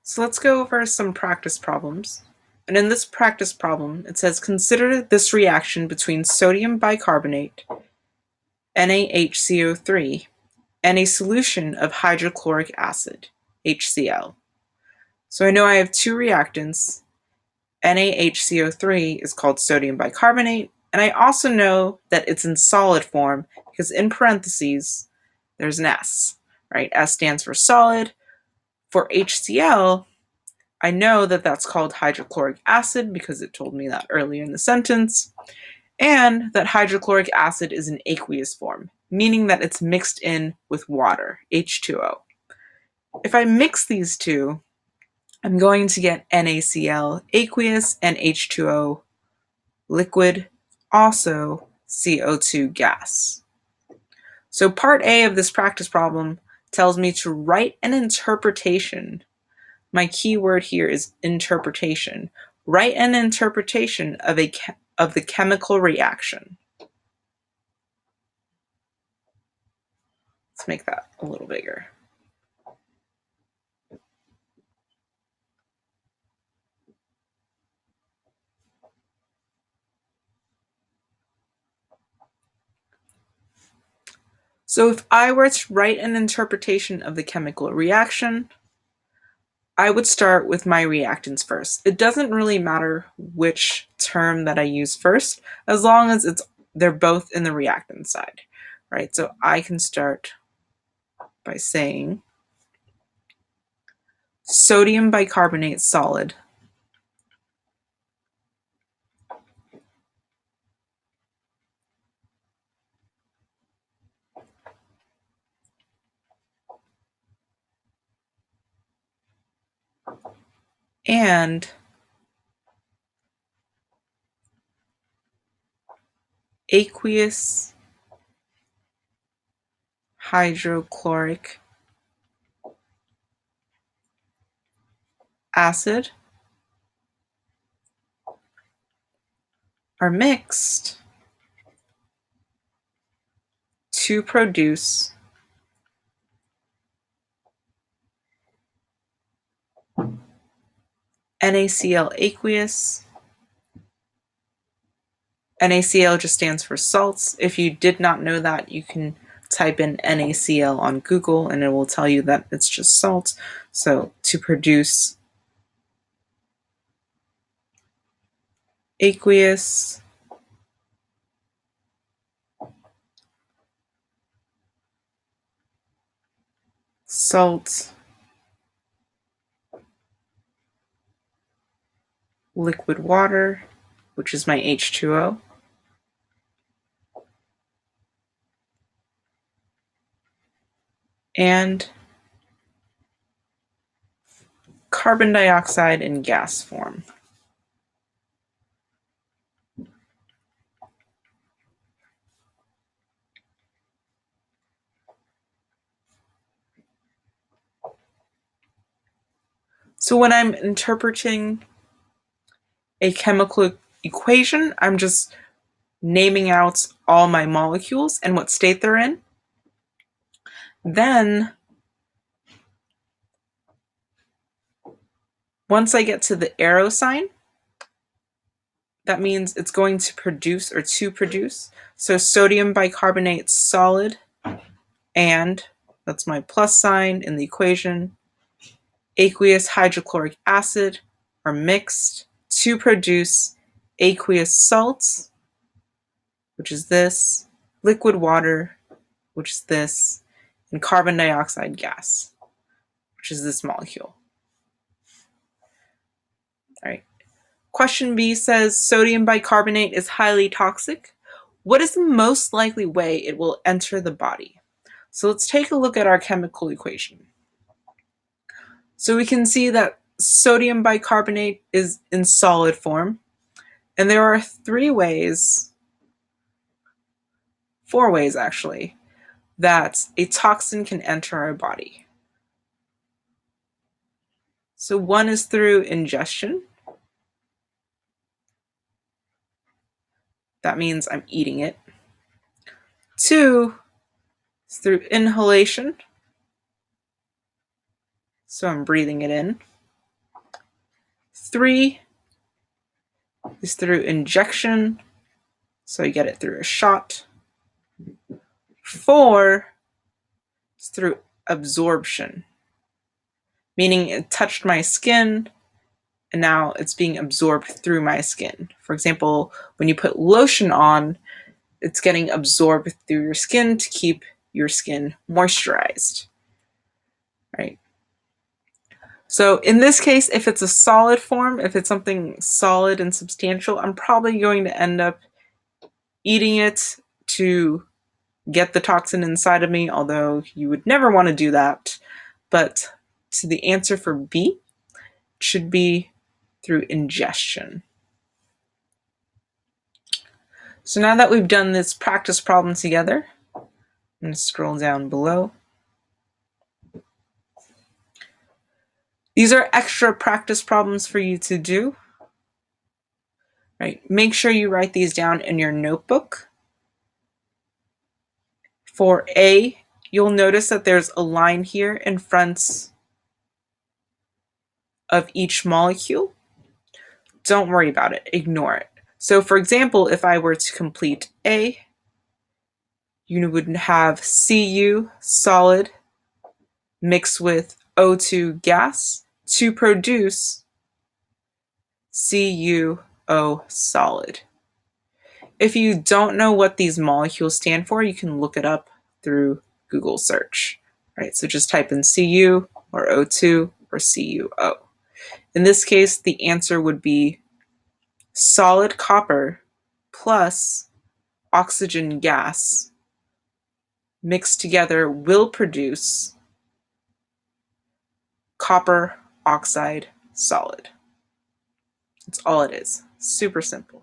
So let's go over some practice problems. And in this practice problem, it says, consider this reaction between sodium bicarbonate, NaHCO3, and a solution of hydrochloric acid, HCl. So I know I have two reactants. NaHCO3 is called sodium bicarbonate, and I also know that it's in solid form because in parentheses, there's an S, right? S stands for solid. For HCl, I know that that's called hydrochloric acid because it told me that earlier in the sentence, and that hydrochloric acid is an aqueous form, meaning that it's mixed in with water, H2O. If I mix these two, I'm going to get NaCl aqueous and H2O liquid, also CO2 gas. So part A of this practice problem tells me to write an interpretation. My key word here is interpretation. Write an interpretation of the chemical reaction. Let's make that a little bigger. So if I were to write an interpretation of the chemical reaction, I would start with my reactants first. It doesn't really matter which term that I use first, as long as they're both in the reactant side, right? So I can start by saying sodium bicarbonate solid and aqueous hydrochloric acid are mixed to produce NaCl aqueous. NaCl just stands for salts. If you did not know that, you can type in NaCl on Google and it will tell you that it's just salt. So to produce aqueous salt liquid water, which is my H2O, and carbon dioxide in gas form. So when I'm interpreting a chemical equation, I'm just naming out all my molecules and what state they're in. Then, once I get to the arrow sign, that means it's going to produce or to produce. So sodium bicarbonate solid, and that's my plus sign in the equation, aqueous hydrochloric acid are mixed to produce aqueous salts, which is this, liquid water, which is this, and carbon dioxide gas, which is this molecule. All right. Question B says sodium bicarbonate is highly toxic. What is the most likely way it will enter the body? So let's take a look at our chemical equation. So we can see that sodium bicarbonate is in solid form, and there are four ways actually, that a toxin can enter our body. So one is through ingestion. That means I'm eating it. Two is through inhalation. So I'm breathing it in. 3 is through injection, so you get it through a shot. 4 is through absorption, meaning it touched my skin and now it's being absorbed through my skin. For example, when you put lotion on, it's getting absorbed through your skin to keep your skin moisturized, right? So in this case, if it's a solid form, if it's something solid and substantial, I'm probably going to end up eating it to get the toxin inside of me, although you would never want to do that. But to the answer for B, it should be through ingestion. So now that we've done this practice problem together, I'm going to scroll down below. These are extra practice problems for you to do. Right? Make sure you write these down in your notebook. For A, you'll notice that there's a line here in front of each molecule. Don't worry about it, ignore it. So for example, if I were to complete A, you would have Cu solid mixed with O2 gas to produce CuO solid. If you don't know what these molecules stand for, you can look it up through Google search. Right? So just type in Cu or O2 or CuO. In this case, the answer would be solid copper plus oxygen gas mixed together will produce copper oxide solid. That's all it is. Super simple.